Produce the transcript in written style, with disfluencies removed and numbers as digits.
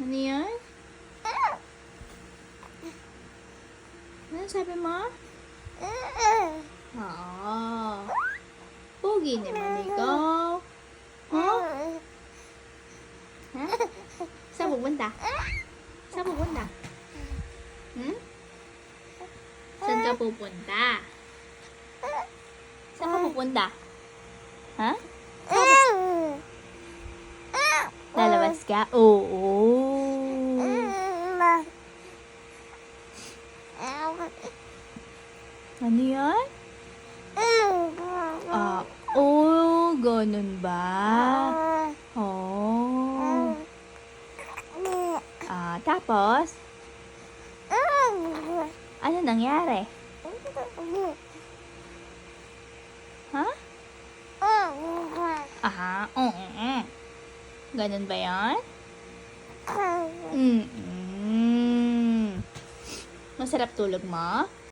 Ano yan? Ano sabi mo? Oo. Pogi naman ikaw. Huh? Ha? Saan pupunta? Saan pupunta? Hmm? Saan ka pupunta? Saan ka pupunta? Ha? Lalabas ka? Oo. Ano yan? Ganun ba? Oh. Tapos? Ano nangyari? Ha? Ganun ba yan? Masarap tulog mo?